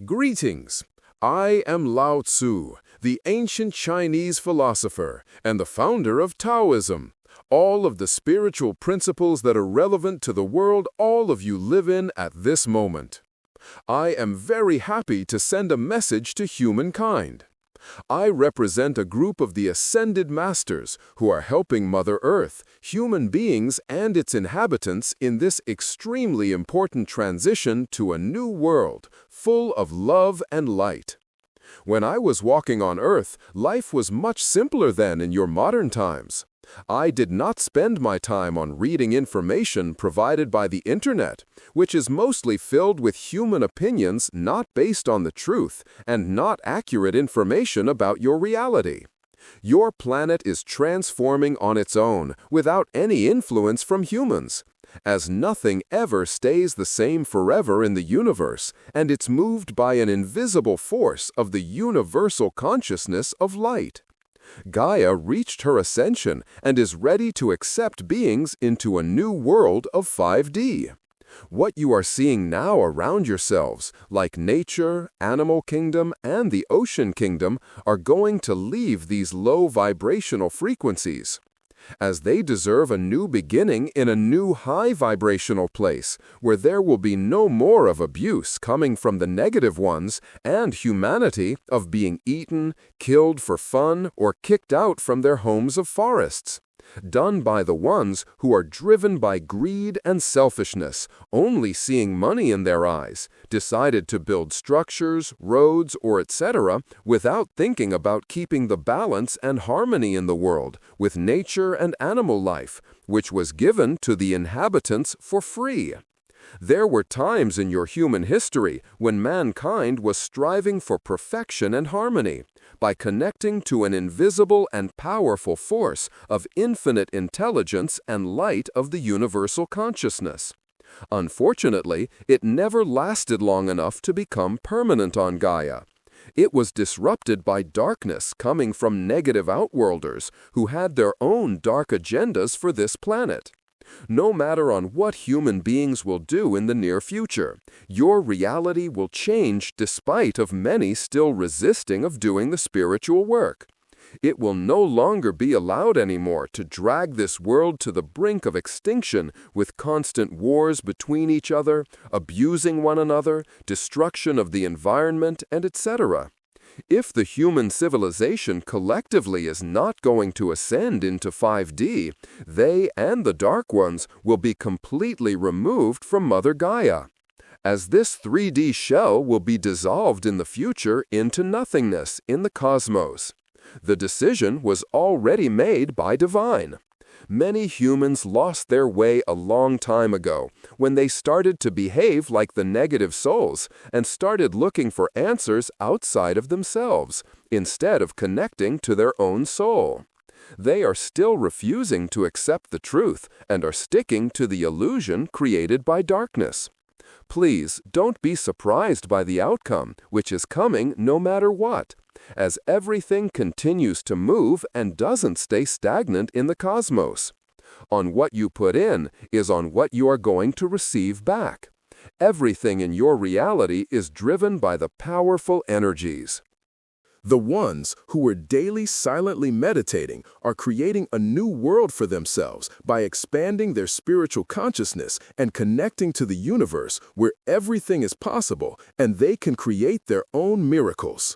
Greetings. I am Lao Tzu, the ancient Chinese philosopher and the founder of Taoism. All of the spiritual principles that are relevant to the world all of you live in at this moment. I am very happy to send a message to humankind. I represent a group of the ascended masters who are helping Mother Earth, human beings, and its inhabitants in this extremely important transition to a new world full of love and light. When I was walking on Earth, life was much simpler than in your modern times. I did not spend my time on reading information provided by the Internet, which is mostly filled with human opinions not based on the truth and not accurate information about your reality. Your planet is transforming on its own without any influence from humans, as nothing ever stays the same forever in the universe, and it's moved by an invisible force of the universal consciousness of light. Gaia reached her ascension and is ready to accept beings into a new world of 5D. What you are seeing now around yourselves, like nature, animal kingdom, and the ocean kingdom, are going to leave these low vibrational frequencies, as they deserve a new beginning in a new high vibrational place, where there will be no more of abuse coming from the negative ones and humanity of being eaten, killed for fun, or kicked out from their homes of forests. Done by the ones who are driven by greed and selfishness, only seeing money in their eyes, decided to build structures, roads, or etc. without thinking about keeping the balance and harmony in the world with nature and animal life, which was given to the inhabitants for free. There were times in your human history when mankind was striving for perfection and harmony by connecting to an invisible and powerful force of infinite intelligence and light of the universal consciousness. Unfortunately, it never lasted long enough to become permanent on Gaia. It was disrupted by darkness coming from negative outworlders who had their own dark agendas for this planet. No matter on what human beings will do in the near future, your reality will change despite of many still resisting of doing the spiritual work. It will no longer be allowed anymore to drag this world to the brink of extinction with constant wars between each other, abusing one another, destruction of the environment, and etc. If the human civilization collectively is not going to ascend into 5D, they and the Dark Ones will be completely removed from Mother Gaia, as this 3D shell will be dissolved in the future into nothingness in the cosmos. The decision was already made by Divine. Many humans lost their way a long time ago when they started to behave like the negative souls and started looking for answers outside of themselves instead of connecting to their own soul. They are still refusing to accept the truth and are sticking to the illusion created by darkness. Please don't be surprised by the outcome, which is coming no matter what, as everything continues to move and doesn't stay stagnant in the cosmos. On what you put in is on what you are going to receive back. Everything in your reality is driven by the powerful energies. The ones who are daily silently meditating are creating a new world for themselves by expanding their spiritual consciousness and connecting to the universe where everything is possible and they can create their own miracles.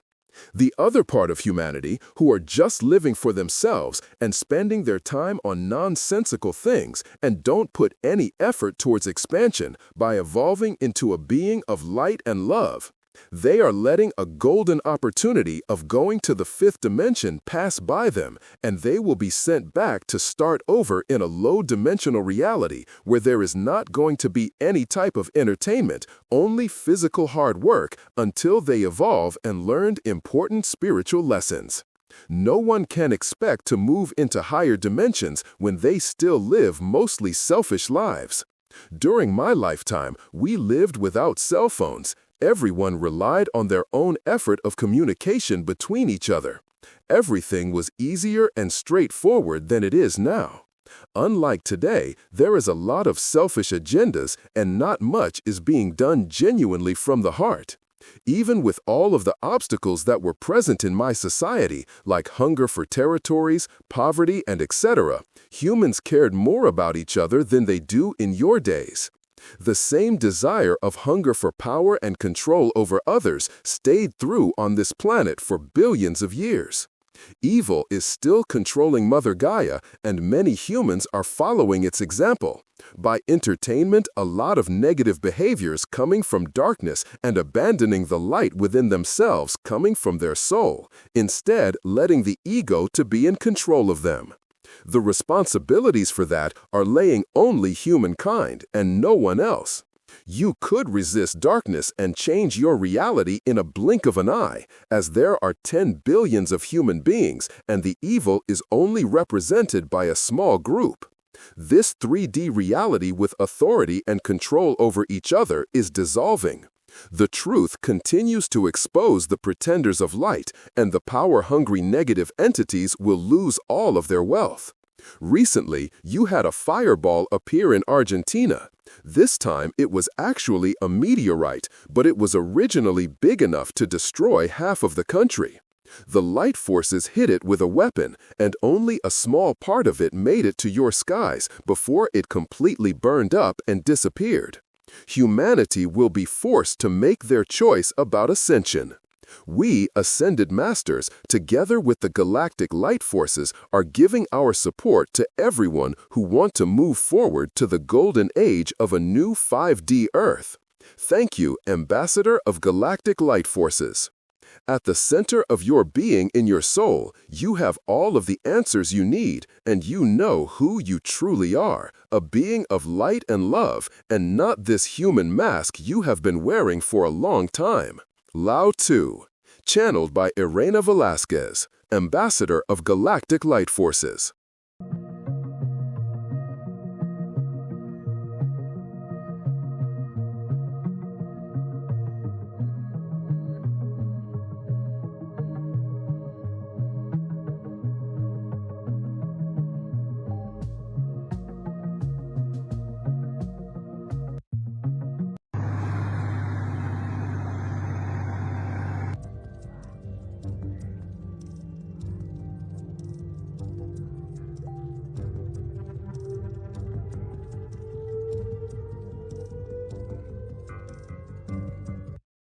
The other part of humanity who are just living for themselves and spending their time on nonsensical things and don't put any effort towards expansion by evolving into a being of light and love. They are letting a golden opportunity of going to the fifth dimension pass by them, and they will be sent back to start over in a low-dimensional reality where there is not going to be any type of entertainment, only physical hard work until they evolve and learned important spiritual lessons. No one can expect to move into higher dimensions when they still live mostly selfish lives. During my lifetime, we lived without cell phones. Everyone relied on their own effort of communication between each other. Everything was easier and straightforward than it is now. Unlike today, there is a lot of selfish agendas and not much is being done genuinely from the heart. Even with all of the obstacles that were present in my society, like hunger for territories, poverty, and etc., humans cared more about each other than they do in your days. The same desire of hunger for power and control over others stayed through on this planet for billions of years. Evil is still controlling Mother Gaia, and many humans are following its example. By entertainment, a lot of negative behaviors coming from darkness and abandoning the light within themselves coming from their soul, instead letting the ego to be in control of them. The responsibilities for that are laying only humankind and no one else. You could resist darkness and change your reality in a blink of an eye, as there are 10 billions of human beings and the evil is only represented by a small group. This 3D reality with authority and control over each other is dissolving. The truth continues to expose the pretenders of light, and the power-hungry negative entities will lose all of their wealth. Recently, you had a fireball appear in Argentina. This time, it was actually a meteorite, but it was originally big enough to destroy half of the country. The light forces hit it with a weapon, and only a small part of it made it to your skies before it completely burned up and disappeared. Humanity will be forced to make their choice about ascension. We, Ascended Masters, together with the galactic light forces, are giving our support to everyone who want to move forward to the golden age of a new 5D Earth. Thank you, Ambassador of Galactic Light Forces. At the center of your being in your soul, you have all of the answers you need, and you know who you truly are, a being of light and love, and not this human mask you have been wearing for a long time. Lao Tzu, channeled by Erena Velazquez, Ambassador of Galactic Light Forces.